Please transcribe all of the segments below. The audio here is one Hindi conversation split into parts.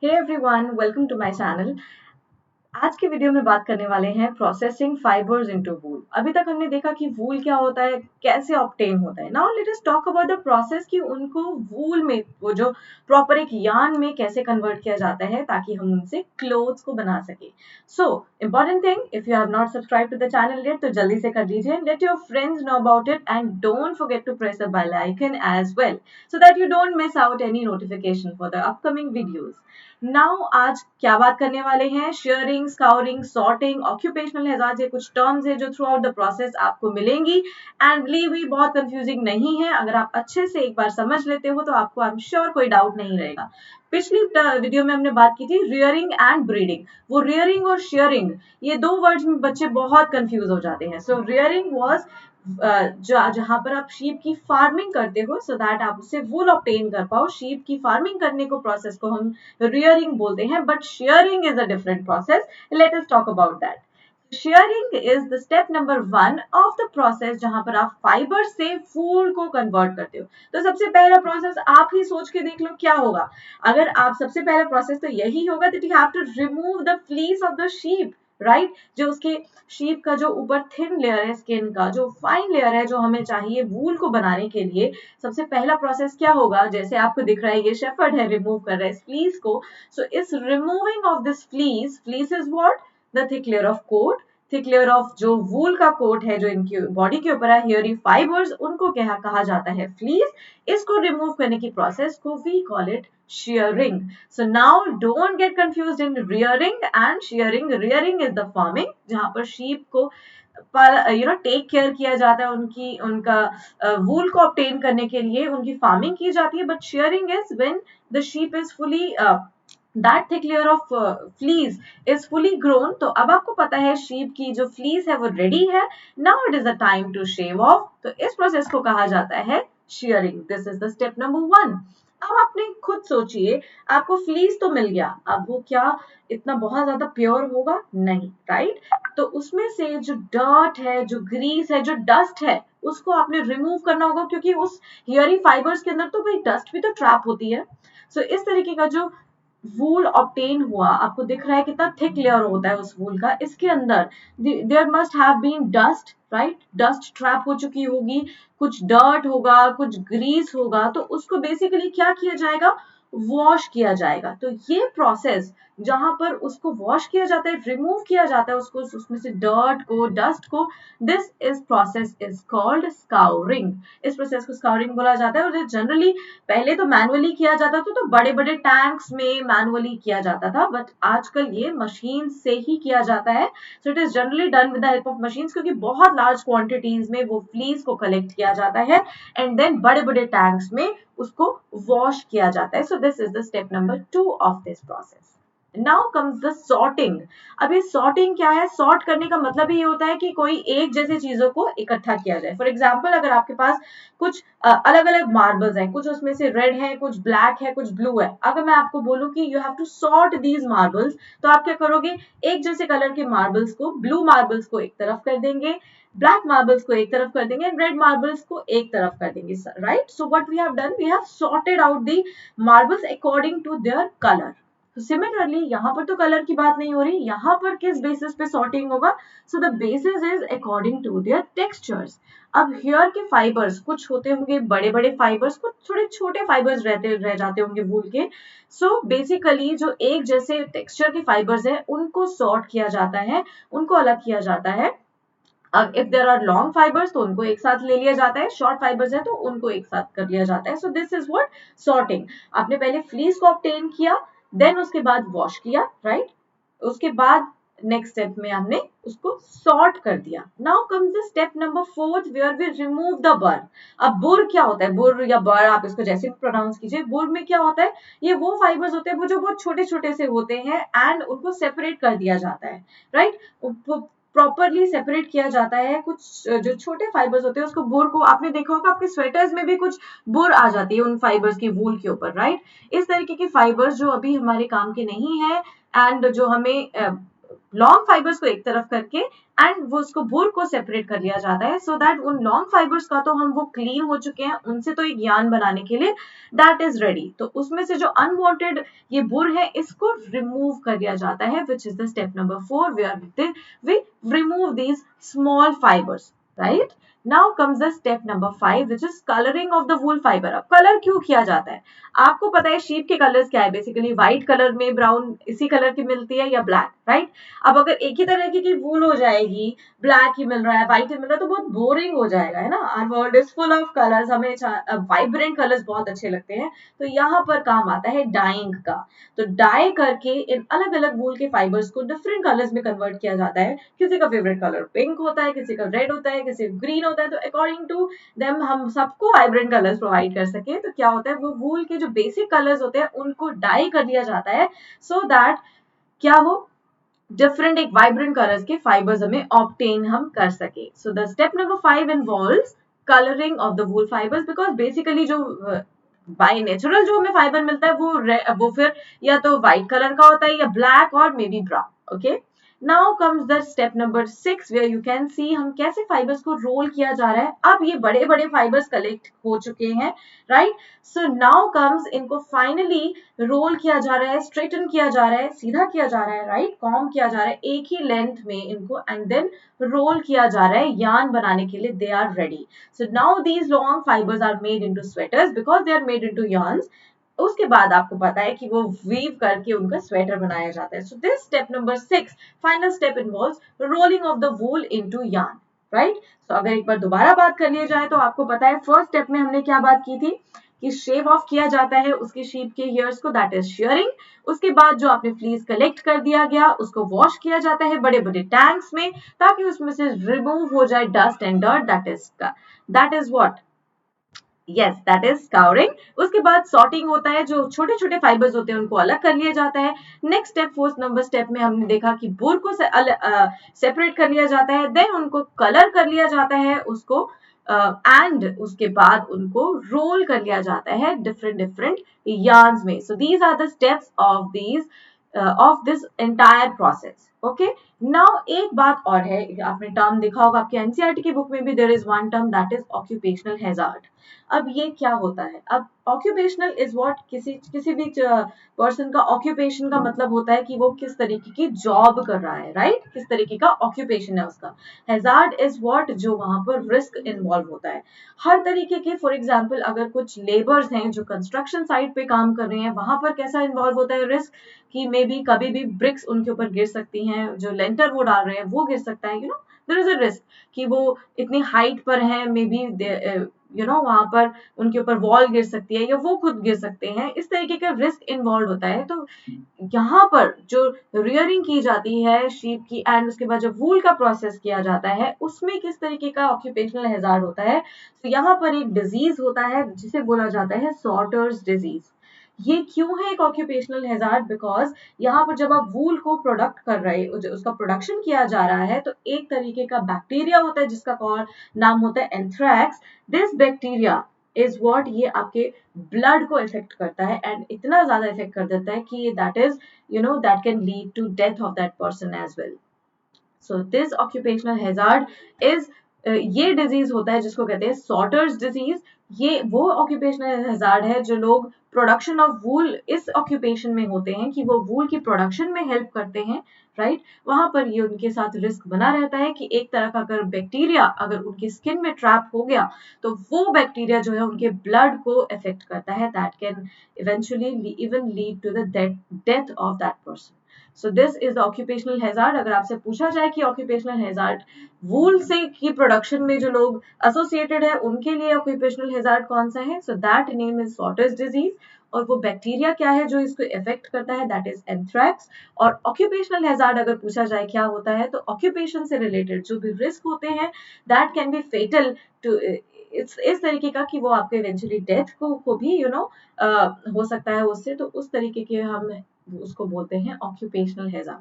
Hey everyone, welcome to my channel. आज की वीडियो में बात करने वाले हैं प्रोसेसिंग फाइबर्स इनटू वूल। अभी तक हमने देखा कि वूल क्या होता है, कैसे ऑब्टेन होता है। Now let us talk about the process कि उनको वूल में वो जो प्रॉपर एक यार्न में कैसे कन्वर्ट किया जाता है ताकि हम उनसे क्लोथ्स को बना सके। So important thing, if you have not subscribe to the channel yet तो जल्दी से कर लीजिए। Let your friends know about it and don't forget to press the bell icon as well so that you don't miss out any notification for the upcoming videos. Now आज क्या बात करने वाले हैं, sharing, scouring, sorting, occupational hazards, ये कुछ टर्म्स है जो थ्रू आउट द प्रोसेस आपको मिलेंगी एंड बिलीव मी बहुत कंफ्यूजिंग नहीं है। अगर आप अच्छे से एक बार समझ लेते हो तो आपको आई एम श्योर कोई डाउट नहीं रहेगा। पिछली वीडियो में हमने बात की थी रियरिंग एंड ब्रीडिंग। वो रियरिंग और शेयरिंग ये दो वर्ड्स में बच्चे बहुत कंफ्यूज हो जाते हैं। सो रियरिंग वाज जहां पर आप शीप की फार्मिंग करते हो सो दैट आप उससे वूल ऑब्टेन कर पाओ। शीप की फार्मिंग करने को प्रोसेस को हम rearing बोलते हैं, but shearing is a different process. Let us talk about that. Shearing is the step number 1 of the process जहां पर आप फाइबर से वूल को कन्वर्ट करते हो। तो सबसे पहला प्रोसेस आप ही सोच के देख लो क्या होगा। अगर आप सबसे पहला प्रोसेस तो यही होगा that you have to remove the fleece of the sheep, right जो उसके शीप का जो ऊपर थिन लेयर है स्किन का, जो फाइन लेयर है जो हमें चाहिए वूल को बनाने के लिए, सबसे पहला प्रोसेस क्या होगा। जैसे आपको दिख रहा है ये शेफर्ड है, रिमूव कर रहा है इस फ्लीस को। सो इस removing of this fleece, fleece is what, the thick layer of coat, thick layer of जो वूल का कोट है जो इनकी बॉडी के ऊपर है, हेयरी फाइबर्स, उनको क्या कहा जाता है, फ्लीस। इसको रिमूव करने की प्रोसेस को we call it shearing. So now don't get confused in rearing and shearing. Rearing is the farming जहां पर sheep को टेक केयर किया जाता है, उनका वूल को ऑब्टेन करने के लिए उनकी फार्मिंग की जाती है। But sharing is when the sheep is fully that thick layer of fleece is fully grown। तो अब आपको पता है शीप की जो फ्लीस है वो रेडी है। now it is the time to shave off। तो इस प्रोसेस को कहा जाता है shearing। this is the step number 1। अब आपने खुद सोचिए, आपको फ्लीस तो मिल गया, अब वो क्या इतना बहुत ज्यादा प्योर होगा? नहीं, राइट। तो उसमें से जो डर्ट है, जो ग्रीस है, जो डस्ट है, उसको आपने रिमूव करना होगा क्योंकि उस हेयरी फाइबर्स के अंदर तो भाई डस्ट भी तो ट्रैप होती है। सो इस तरीके का जो वूल ऑब्टेन हुआ, आपको दिख रहा है कितना थिक लेयर होता है उस वूल का, इसके अंदर there must have been dust, right. Dust trap हो चुकी होगी, कुछ डर्ट होगा, कुछ ग्रीस होगा, तो उसको बेसिकली क्या किया जाएगा, वॉश किया जाएगा। तो ये प्रोसेस जहां पर उसको वॉश किया जाता है, रिमूव किया जाता है उसको, उसमें से डर्ट को, डस्ट को, this is process is called scouring. इस प्रोसेस को स्काउरिंग बोला जाता है। और जनरली पहले तो मैनुअली किया जाता था, तो बड़े बड़े टैंक्स में मैनुअली किया जाता था, बट आजकल ये मशीन से ही किया जाता है। So it is generally done with the help of machines, क्योंकि बहुत लार्ज क्वांटिटीज में वो फ्लीस को कलेक्ट किया जाता है एंड देन बड़े बड़े टैंक्स में उसको वॉश किया जाता है। So this is the step number 2 of this process. Now comes the sorting. अब ये सॉर्टिंग क्या है? सॉर्ट करने का मतलब ही होता है कि कोई एक जैसे चीजों को इकट्ठा किया जाए। फॉर एग्जाम्पल, अगर आपके पास कुछ अलग अलग मार्बल्स हैं, कुछ उसमें से रेड है, कुछ ब्लैक है, कुछ ब्लू है, अगर मैं आपको बोलूं कि you have to sort these marbles, तो आप क्या करोगे, एक जैसे कलर के मार्बल्स को, ब्लू मार्बल्स को एक तरफ कर देंगे, ब्लैक मार्बल्स को एक तरफ कर देंगे, रेड मार्बल्स को एक तरफ कर देंगे, right. So what we have done, we have sorted out the marbles according to their colour. तो सिमिलरली यहाँ पर तो कलर की बात नहीं हो रही, यहाँ पर किस बेसिस पे सॉर्टिंग होगा? So the basis is according to their textures. अब हेयर के फाइबर्स कुछ होते होंगे बड़े बड़े फाइबर्स, कुछ थोड़े छोटे फाइबर्स रह जाते होंगे वूल के। सो बेसिकली जो एक जैसे टेक्सचर के फाइबर्स है उनको सॉर्ट किया जाता है, उनको अलग किया जाता है। अब if there are long fibres तो उनको एक साथ ले लिया जाता है, शॉर्ट फाइबर्स है तो उनको एक साथ कर लिया जाता है। So this is what sorting. आपने पहले फ्लीस को ऑब्टेन किया, देन उसके बाद वॉश किया, राइट। उसके बाद नेक्स्ट स्टेप में हमने उसको सॉर्ट कर दिया। Now comes the step number 4 where we remove the burr. अब बुर क्या होता है? बुर या बर, आप इसको जैसे भी प्रोनाउंस कीजिए। बुर में क्या होता है? ये वो फाइबर्स होते हैं वो जो बहुत छोटे छोटे से होते हैं एंड उनको सेपरेट कर दिया जाता है, राइट। प्रॉपरली सेपरेट किया जाता है। कुछ जो छोटे फाइबर्स होते हैं उसको, बुर को आपने देखा होगा आपके स्वेटर्स में भी कुछ बुर आ जाती है उन फाइबर्स की वूल के ऊपर, राइट। इस तरीके के फाइबर्स जो अभी हमारे काम के नहीं है एंड जो हमें लॉन्ग फाइबर्स को एक तरफ करके एंड वो उसको बुर को सेपरेट कर लिया जाता है, सो दैट उन लॉन्ग फाइबर्स का तो हम वो क्लीन हो चुके हैं, उनसे तो एक यार्न बनाने के लिए दैट इज रेडी। तो उसमें से जो अनवांटेड ये बुर है, इसको रिमूव कर दिया जाता है, which is the step number 4 where we remove these small fibres, right. Now comes the step number 5 which is colouring of the wool fibre. अब कलर क्यों किया जाता है? आपको पता है शीप के कलर्स क्या है, बेसिकली व्हाइट कलर में ब्राउन इसी कलर की मिलती है या ब्लैक, राइट। अब अगर एक ही तरह की वूल हो जाएगी, ब्लैक ही मिल रहा है, व्हाइट ही मिल रहा है, तो बहुत बोरिंग हो जाएगा, है ना। Our world is full of colours, हमें वाइब्रेंट कलर्स बहुत अच्छे लगते हैं। तो यहाँ पर काम आता है डाइंग का। तो डाई करके इन अलग अलग वूल के फाइबर्स को डिफरेंट कलर्स में कन्वर्ट किया जाता है। किसी का फेवरेट कलर पिंक होता है, किसी का रेड होता है, किसी का ग्रीन होता है। तो अकॉर्डिंग टू देम हम सबको वाइब्रेंट कलर्स प्रोवाइड कर सके, तो क्या होता है, वो वूल के जो बेसिक कलर्स होते हैं उनको डाई कर दिया जाता है, सो दैट क्या हो, डिफरेंट एक वाइब्रेंट कलर्स के फाइबर्स हमें ऑब्टेन हम कर सके। So the step number 5 involves colouring of the wool fibres, because basically जो बाय नेचुरल जो हमें फाइबर मिलता है वो फिर या तो व्हाइट कलर का होता है या ब्लैक और may be brown. Okay, now comes the step number 6 where you can see हम कैसे फाइबर्स को रोल किया जा रहा है। अब ये बड़े बड़े फाइबर्स कलेक्ट हो चुके हैं, राइट। सो नाउ कम्स, इनको फाइनली रोल किया जा रहा है, स्ट्रेटन किया जा रहा है, सीधा किया जा रहा है, राइट, कॉम्ब किया जा रहा है एक ही लेंथ में इनको, एंड देन रोल किया जा रहा है यार्न बनाने के लिए। They are ready. So now these long fibres are made into sweaters because they are made into yarns. उसके बाद आपको पता है कि वो वीव करके उनका स्वेटर बनाया जाता है। So this step number 6 final step involves rolling off the wool into yarn, right. So अगर एक बार दोबारा बात कर लिया जाए तो आपको पता है फर्स्ट स्टेप में हमने क्या बात की थी कि शेव ऑफ किया जाता है उसके शीप के हेयर्स को, दैट इज शेयरिंग। उसके बाद जो आपने फ्लीस कलेक्ट कर दिया गया उसको वॉश किया जाता है बड़े बड़े टैंक्स में, ताकि उसमें से रिमूव हो जाए dust and dirt, that is what, yes that is scouring. उसके बाद सॉर्टिंग होता है, जो छोटे छोटे फाइबर्स होते हैं उनको अलग कर लिया जाता है। Next step, fourth number step में हमने देखा कि बुर को सेपरेट कर लिया जाता है, देन उनको कलर कर लिया जाता है उसको, एंड उसके बाद उनको रोल कर लिया जाता है डिफरेंट डिफरेंट यार्न्स में। So these are the steps of this entire process. Okay, now एक बात और है, आपने टर्म देखा होगा आपके एनसीईआरटी की बुक में भी, there is one term that is occupational hazard. अब ये क्या होता है? अब ऑक्यूपेशनल इज व्हाट, किसी भी पर्सन का ऑक्यूपेशन का मतलब होता है कि वो किस तरीके की जॉब कर रहा है, राइट, किस तरीके का ऑक्यूपेशन है उसका। हैजार्ड इज व्हाट, जो वहां पर रिस्क इन्वॉल्व होता है हर तरीके के। फॉर एग्जांपल अगर कुछ लेबर्स हैं जो कंस्ट्रक्शन साइट पे काम कर रहे हैं, वहां पर कैसा इन्वॉल्व होता है रिस्क, कि मे बी कभी भी ब्रिक्स उनके ऊपर गिर सकती हैं, जो लेंटर वो डाल रहे हैं वो गिर सकता है, देयर इज अ रिस्क कि वो इतनी हाइट पर है, मे बी वहां पर उनके ऊपर वॉल गिर सकती है या वो खुद गिर सकते हैं, इस तरीके का रिस्क इन्वॉल्व होता है। तो यहाँ पर जो रियरिंग की जाती है शीप की, एंड उसके बाद जो वूल का प्रोसेस किया जाता है, उसमें किस तरीके का ऑक्यूपेशनल हैजार्ड होता है। तो यहाँ पर एक डिजीज होता है जिसे बोला जाता है सॉर्टर्स डिजीज। ये क्यों है एक ऑक्यूपेशनल हैजार्ड? बिकॉज यहाँ पर जब आप वूल को प्रोडक्ट कर रहे, उसका प्रोडक्शन किया जा रहा है, तो एक तरीके का बैक्टीरिया होता है जिसका नाम होता है anthrax. This bacteria is what, ये आपके ब्लड को इफेक्ट करता है, एंड इतना ज्यादा इफेक्ट कर देता है कि that is that can lead to death of that person as well. So this occupational hazard is, ये डिजीज होता है जिसको कहते हैं सॉर्टर्स डिजीज। ये वो ऑक्यूपेशनल हैजार्ड है जो लोग प्रोडक्शन ऑफ वूल इस ऑक्यूपेशन में होते हैं कि वो वूल की प्रोडक्शन में हेल्प करते हैं, राइट। वहां पर ये उनके साथ रिस्क बना रहता है कि एक तरह का अगर बैक्टीरिया अगर उनकी स्किन में ट्रैप हो गया, तो वो बैक्टीरिया जो है उनके ब्लड को इफेक्ट करता है, that can eventually even lead to the death of that person. So this is occupational hazard. अगर आपसे पूछा जाए कि ऑक्यूपेशनल हैजार्ड वूल से की प्रोडक्शन में जो लोग एसोसिएटेड है उनके लिए ऑक्यूपेशनल हैजार्ड कौन सा है, so that name is sorters disease. और वो बैक्टीरिया क्या है जो इसको इफेक्ट करता है, दैट इज एंथ्रैक्स। और ऑक्यूपेशनल हैजार्ड अगर पूछा जाए क्या होता है, तो ऑक्यूपेशन से रिलेटेड जो भी रिस्क होते हैं that can be fatal to, इस तरीके का कि वो आपके इवेंचुअली डेथ को भी हो सकता है उससे। तो उस तरीके के हम उसको बोलते हैं occupational hazard.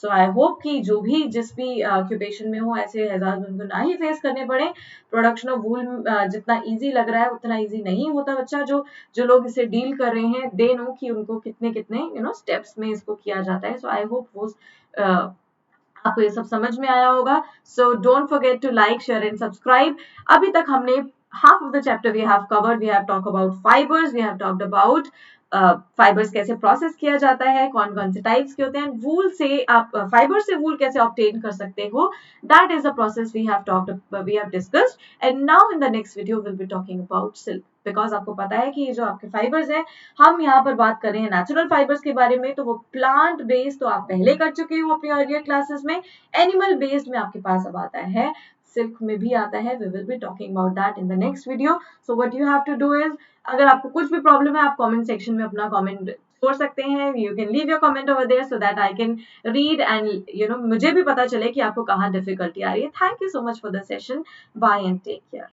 So I hope कि जो भी जिस भी ऑक्यूपेशन में हो ऐसे हैजार्ड उनको ना ही फेस करने पड़े। प्रोडक्शन ऑफ वूल जितना इजी लग रहा है उतना इजी नहीं होता बच्चा। जो लोग इसे डील कर रहे हैं दे नो कि उनको कितने कितने स्टेप्स में इसको किया जाता है। सो आई होप वो आपको ये सब समझ में आया होगा। So don't forget to like, share and subscribe. अभी तक हमने half of the chapter we have covered. We have talked about fibers, we have talked about fibres कैसे प्रोसेस किया जाता है, कौन कौन से टाइप्स के होते हैं, वूल से आप फाइबर से वूल कैसे ऑब्टेन कर सकते हो, that is the process we have discussed. And now in the next video will be talking about silk, because आपको पता है कि ये जो आपके फाइबर्स हैं, हम यहाँ पर बात कर रहे हैं नेचुरल फाइबर्स के बारे में, तो वो प्लांट बेस्ड तो आप पहले कर चुके हो अपनी अर्लियर क्लासेस में, एनिमल बेस्ड में आपके पास अब आता है, सिल्क में भी आता है। We will be talking about that in the next video. So what you have to do is, अगर आपको कुछ भी प्रॉब्लम है, आप कमेंट सेक्शन में अपना कमेंट छोड़ सकते हैं। You can leave your comment over there so that I can read and मुझे भी पता चले कि आपको कहाँ डिफिकल्टी आ रही है। Thank you so much for the session. Bye and take care.